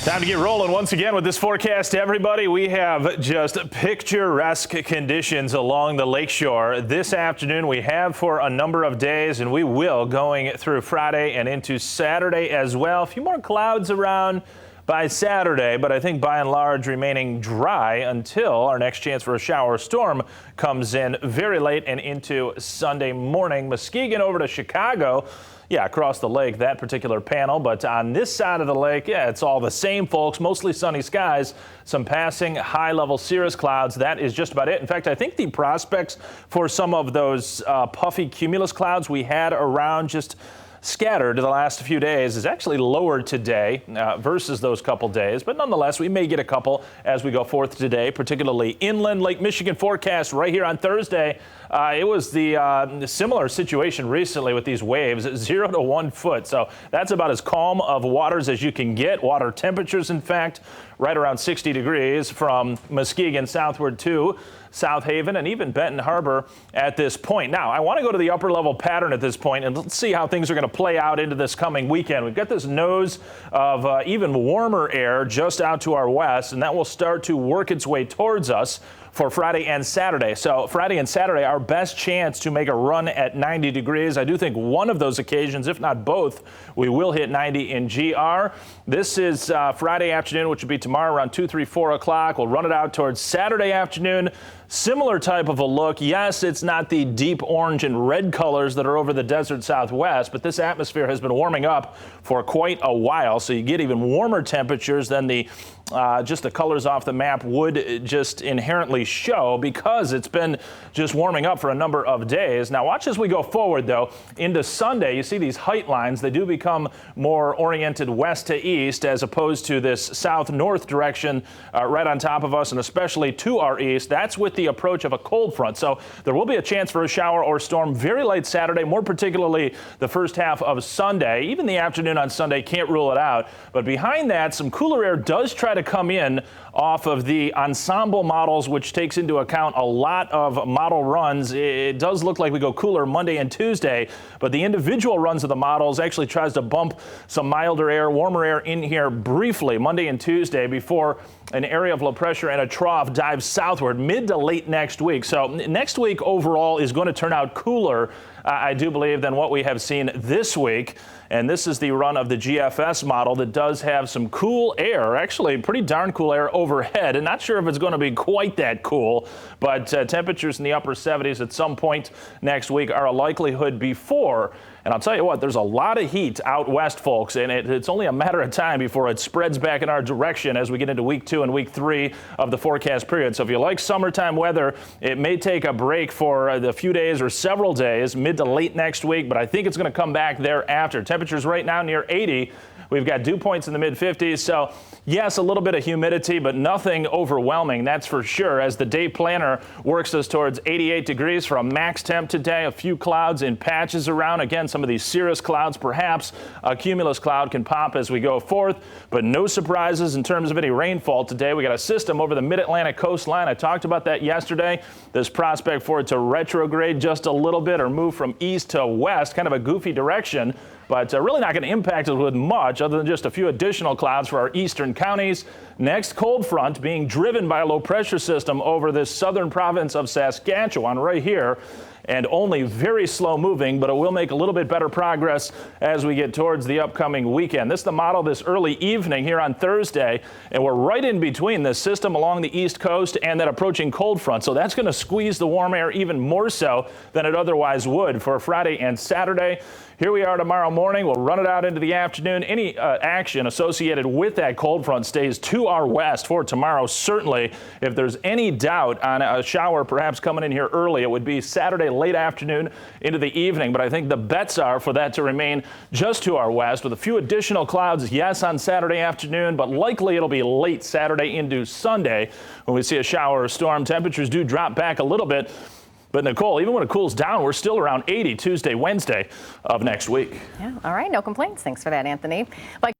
Time to get rolling once again with this forecast, everybody. We have just picturesque conditions along the lakeshore. This afternoon we have for a number of days, and we will going through Friday and into Saturday as well. A few more clouds around by Saturday, but I think by and large remaining dry until our next chance for a shower or storm comes in very late and into Sunday morning. Muskegon over to Chicago. Yeah, across the lake, that particular panel. But on this side of the lake, yeah, it's all the same, folks. Mostly sunny skies, some passing high-level cirrus clouds. That is just about it. In fact, I think the prospects for some of those puffy cumulus clouds we had around just scattered the last few days is actually lower today versus those couple days. But nonetheless, we may get a couple as we go forth today, particularly inland. Lake Michigan forecast right here on Thursday. It was the similar situation recently with these waves, 0 to 1 foot. So that's about as calm of waters as you can get. Water temperatures, in fact, right around 60 degrees from Muskegon southward to South Haven and even Benton Harbor at this point. Now, I want to go to the upper level pattern at this point, and let's see how things are going to play out into this coming weekend. We've got this nose of even warmer air just out to our west, and that will start to work its way towards us for Friday and Saturday. So Friday and Saturday, our best chance to make a run at 90 degrees. I do think one of those occasions, if not both, we will hit 90 in GR. This is Friday afternoon, which will be tomorrow around 2, 3, 4 o'clock. We'll run it out towards Saturday afternoon. Similar type of a look. Yes, it's not the deep orange and red colors that are over the desert southwest, but this atmosphere has been warming up for quite a while, so you get even warmer temperatures than the just the colors off the map would just inherently show, because it's been just warming up for a number of days. Now watch as we go forward, though, into Sunday. You see these height lines. They do become more oriented west to east as opposed to this south-north direction right on top of us, and especially to our east. That's with the approach of a cold front. So there will be a chance for a shower or storm very late Saturday, more particularly the first half of Sunday. Even the afternoon on Sunday, can't rule it out. But behind that, some cooler air does try to come in off of the ensemble models, which takes into account a lot of model runs. It does look like we go cooler Monday and Tuesday, but the individual runs of the models actually tries to bump some milder air, warmer air in here briefly Monday and Tuesday before an area of low pressure and a trough dives southward mid to late next week. So next week overall is going to turn out cooler, I do believe, than what we have seen this week. And this is the run of the GFS model that does have some cool air, actually pretty darn cool air overhead. And not sure if it's going to be quite that cool, but temperatures in the upper 70s at some point next week are a likelihood before. And I'll tell you what, there's a lot of heat out west, folks, and it's only a matter of time before it spreads back in our direction as we get into week 2 and week 3 of the forecast period. So if you like summertime weather, it may take a break for a few days or several days, mid to late next week, but I think it's going to come back thereafter. Temperatures right now near 80. We've got dew points in the mid-50s, so yes, a little bit of humidity, but nothing overwhelming, that's for sure, as the day planner works us towards 88 degrees for a max temp today. A few clouds in patches around. Again, some of these cirrus clouds, perhaps a cumulus cloud can pop as we go forth, but no surprises in terms of any rainfall today. We got a system over the mid-Atlantic coastline. I talked about that yesterday. This prospect for it to retrograde just a little bit or move from east to west, kind of a goofy direction, but really not going to impact us with much other than just a few additional clouds for our eastern counties. Next cold front being driven by a low pressure system over this southern province of Saskatchewan right here, and only very slow moving, but it will make a little bit better progress as we get towards the upcoming weekend. This is the model this early evening here on Thursday, and we're right in between this system along the east coast and that approaching cold front. So that's going to squeeze the warm air even more so than it otherwise would for Friday and Saturday. Here we are tomorrow morning. We'll run it out into the afternoon. Any action associated with that cold front stays to our west for tomorrow. Certainly, if there's any doubt on a shower perhaps coming in here early, it would be Saturday late afternoon into the evening. But I think the bets are for that to remain just to our west with a few additional clouds, yes, on Saturday afternoon, but likely it'll be late Saturday into Sunday when we see a shower or storm. Temperatures do drop back a little bit. But Nicole, even when it cools down, we're still around 80 Tuesday, Wednesday of next week. Yeah, all right, no complaints. Thanks for that, Anthony.